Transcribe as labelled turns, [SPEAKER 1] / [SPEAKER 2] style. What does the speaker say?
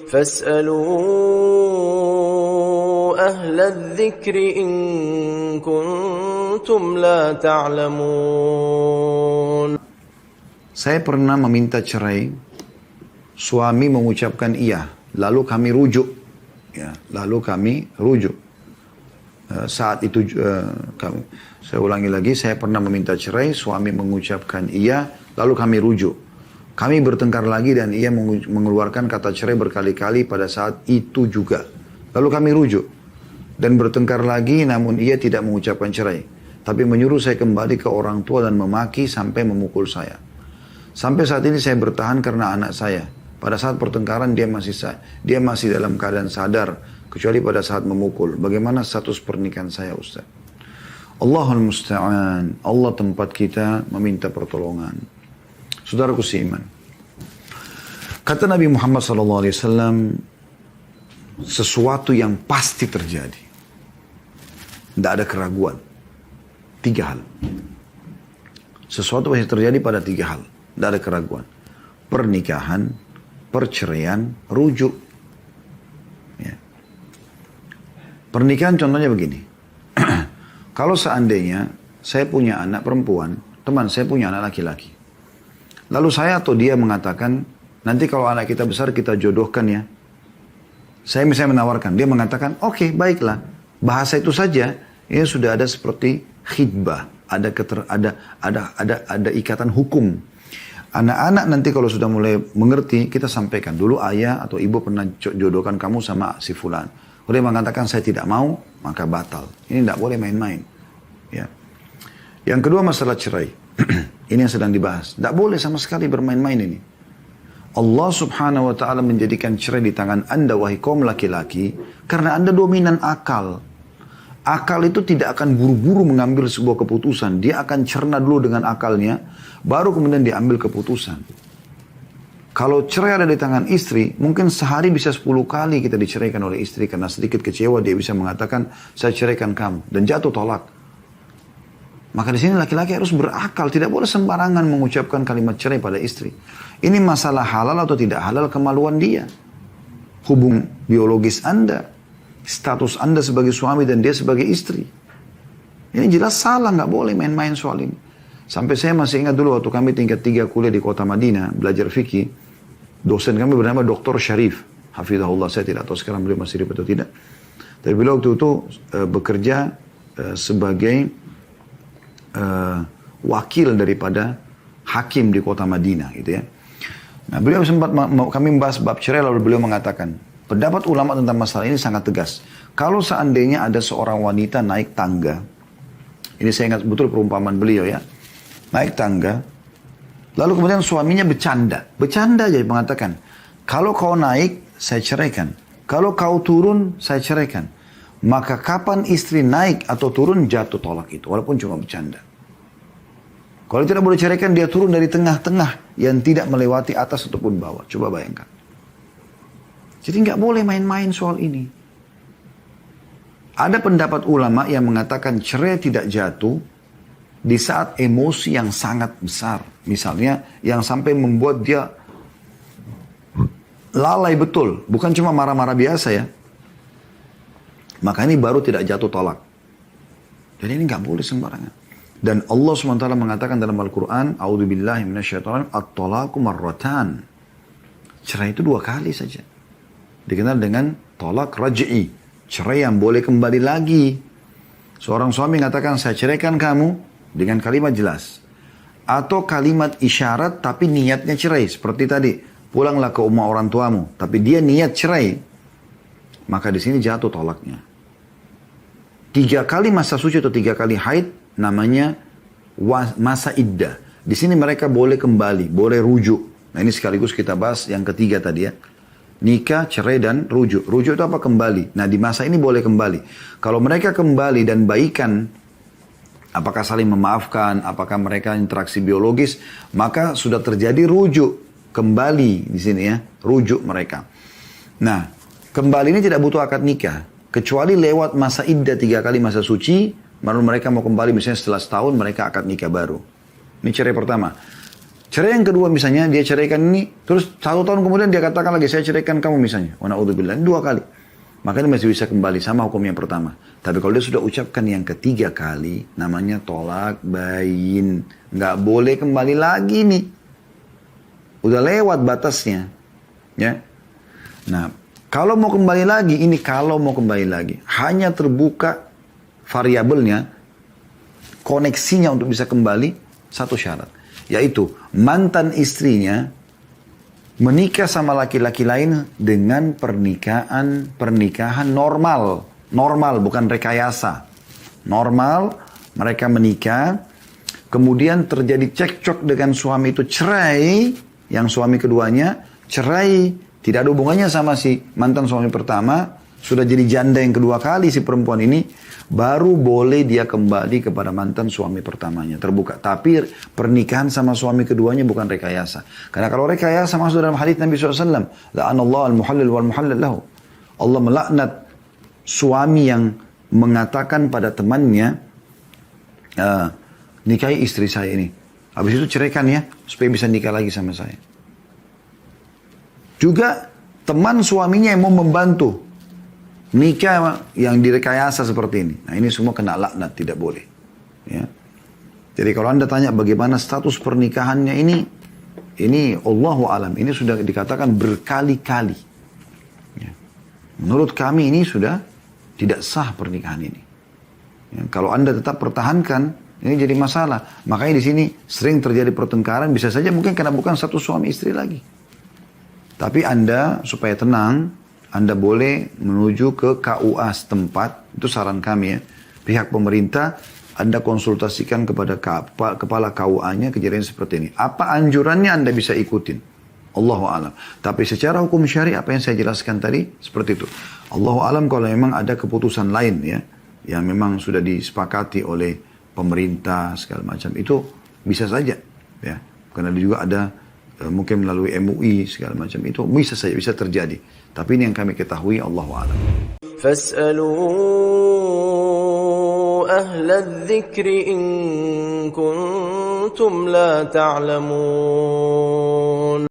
[SPEAKER 1] فاسألوا أهل الذكر إن كنتم لا تعلمون.
[SPEAKER 2] Saya pernah meminta cerai, suami mengucapkan iya, lalu kami rujuk. Ya, lalu kami rujuk. Saat itu saya ulangi lagi, saya pernah meminta cerai, suami mengucapkan iya, lalu kami rujuk. Kami bertengkar lagi dan ia mengeluarkan kata cerai berkali-kali pada saat itu juga. Lalu kami rujuk dan bertengkar lagi, namun ia tidak mengucapkan cerai, tapi menyuruh saya kembali ke orang tua dan memaki sampai memukul saya. Sampai saat ini saya bertahan karena anak saya. Pada saat pertengkaran dia masih dalam keadaan sadar, kecuali pada saat memukul. Bagaimana status pernikahan saya, Ustaz? Allahul Musta'an. Allah tempat kita meminta pertolongan. Saudaraku seiman, kata Nabi Muhammad SAW, sesuatu yang pasti terjadi. Tidak ada keraguan. 3 hal. Sesuatu pasti terjadi pada 3 hal. Tidak ada keraguan. Pernikahan, perceraian, rujuk. Ya. Pernikahan contohnya begini. Kalau seandainya saya punya anak perempuan, teman saya punya anak laki-laki. Lalu saya atau dia mengatakan, nanti kalau anak kita besar kita jodohkan ya. Saya misalnya menawarkan, dia mengatakan, oke, baiklah. Bahasa itu saja, ini sudah ada seperti khidbah, ada ikatan hukum. Anak-anak nanti kalau sudah mulai mengerti, kita sampaikan dulu ayah atau ibu pernah jodohkan kamu sama si fulan. Kalau dia mengatakan saya tidak mau, maka batal. Ini tidak boleh main-main. Ya. Yang kedua masalah cerai. Ini yang sedang dibahas. Tidak boleh sama sekali bermain-main ini. Allah subhanahu wa ta'ala menjadikan cerai di tangan anda, wahai kaum laki-laki, karena anda dominan akal. Akal itu tidak akan buru-buru mengambil sebuah keputusan. Dia akan cerna dulu dengan akalnya, baru kemudian diambil keputusan. Kalau cerai ada di tangan istri, mungkin sehari bisa 10 kali kita diceraikan oleh istri, karena sedikit kecewa dia bisa mengatakan, saya ceraikan kamu, dan jatuh tolak. Maka di sini laki-laki harus berakal, tidak boleh sembarangan mengucapkan kalimat cerai pada istri. Ini masalah halal atau tidak halal, kemaluan dia. Hubung biologis anda, status anda sebagai suami dan dia sebagai istri. Ini jelas salah, nggak boleh main-main soal ini. Sampai saya masih ingat dulu waktu kami tingkat 3 kuliah di kota Madinah, belajar fikih, dosen kami bernama Dr. Syarif, hafizahullah, saya tidak tahu sekarang beliau masih hidup atau tidak. Tapi beliau waktu itu bekerja sebagai wakil daripada hakim di kota Madinah gitu ya. Nah, beliau sempat kami membahas bab cerai, lalu beliau mengatakan, pendapat ulama tentang masalah ini sangat tegas. Kalau seandainya ada seorang wanita naik tangga, ini saya ingat betul perumpamaan beliau ya, naik tangga, lalu kemudian suaminya bercanda aja mengatakan, kalau kau naik saya ceraikan, kalau kau turun saya ceraikan. Maka kapan istri naik atau turun jatuh tolak itu, walaupun cuma bercanda. Kalau tidak boleh ceraikan, dia turun dari tengah-tengah yang tidak melewati atas ataupun bawah. Coba bayangkan. Jadi nggak boleh main-main soal ini. Ada pendapat ulama yang mengatakan cerai tidak jatuh di saat emosi yang sangat besar. Misalnya yang sampai membuat dia lalai betul. Bukan cuma marah-marah biasa ya. Maka ini baru tidak jatuh tolak. Jadi ini nggak boleh sembarangan. Dan Allah SWT mengatakan dalam Al-Quran, A'udzubillahi minasyaitonir rajim, at-talaqu marratan. Cerai itu 2 kali saja. Dikenal dengan tolak raj'i. Cerai yang boleh kembali lagi. Seorang suami mengatakan, saya ceraikan kamu dengan kalimat jelas. Atau kalimat isyarat tapi niatnya cerai. Seperti tadi, pulanglah ke rumah orang tuamu. Tapi dia niat cerai. Maka di sini jatuh tolaknya. 3 kali masa suci atau 3 kali haid namanya masa iddah. Di sini mereka boleh kembali, boleh rujuk. Nah ini sekaligus kita bahas yang ketiga tadi ya. Nikah, cerai dan rujuk. Rujuk itu apa? Kembali. Nah di masa ini boleh kembali. Kalau mereka kembali dan baikan, apakah saling memaafkan, apakah mereka interaksi biologis, maka sudah terjadi rujuk. Kembali di sini ya, rujuk mereka. Nah, kembali ini tidak butuh akad nikah. Kecuali lewat masa iddah 3 kali masa suci, baru mereka mau kembali misalnya setelah setahun mereka akad nikah baru. Ini cerai pertama. Cerai yang kedua misalnya, dia ceraikan ini, terus 1 tahun kemudian dia katakan lagi, saya ceraikan kamu misalnya. Wa na'udzubillah, 2 kali. Maka dia masih bisa kembali sama hukum yang pertama. Tapi kalau dia sudah ucapkan yang ketiga kali, namanya tolak bayin. Nggak boleh kembali lagi nih. Udah lewat batasnya. Ya. Nah, kalau mau kembali lagi, ini kalau mau kembali lagi, hanya terbuka variabelnya, koneksinya untuk bisa kembali, 1 syarat. Yaitu mantan istrinya menikah sama laki-laki lain dengan pernikahan normal. Normal, bukan rekayasa. Normal, mereka menikah, kemudian terjadi cekcok dengan suami itu cerai, yang suami keduanya cerai, tidak ada hubungannya sama si mantan suami pertama, sudah jadi janda yang kedua kali si perempuan ini, baru boleh dia kembali kepada mantan suami pertamanya, terbuka. Tapi pernikahan sama suami keduanya bukan rekayasa. Karena kalau rekayasa masuk dalam hadits Nabi SAW, la'anallahu al-muhallil wal-muhallil lahu. Allah melaknat suami yang mengatakan pada temannya, nikahi istri saya ini. Habis itu ceraikan ya, supaya bisa nikah lagi sama saya. Juga teman suaminya yang mau membantu nikah yang direkayasa seperti ini. Nah ini semua kena laknat, tidak boleh. Ya. Jadi kalau Anda tanya bagaimana status pernikahannya ini Allahu alam, ini sudah dikatakan berkali-kali. Ya. Menurut kami ini sudah tidak sah pernikahan ini. Ya. Kalau Anda tetap pertahankan, ini jadi masalah. Makanya di sini sering terjadi pertengkaran, bisa saja mungkin karena bukan satu suami istri lagi. Tapi Anda supaya tenang, Anda boleh menuju ke KUA setempat, itu saran kami ya. Pihak pemerintah, Anda konsultasikan kepada kepala KUA-nya kejadian seperti ini. Apa anjurannya Anda bisa ikutin. Allahu alam. Tapi secara hukum syari apa yang saya jelaskan tadi, seperti itu. Allahu alam kalau memang ada keputusan lain ya, yang memang sudah disepakati oleh pemerintah segala macam, itu bisa saja ya. Karena juga ada mungkin melalui MUI segala macam, itu bisa saja, bisa terjadi. Tapi ini yang kami ketahui, Allahu a'lam.
[SPEAKER 1] Fas'alu ahla dzikri in kuntum la ta'lamun.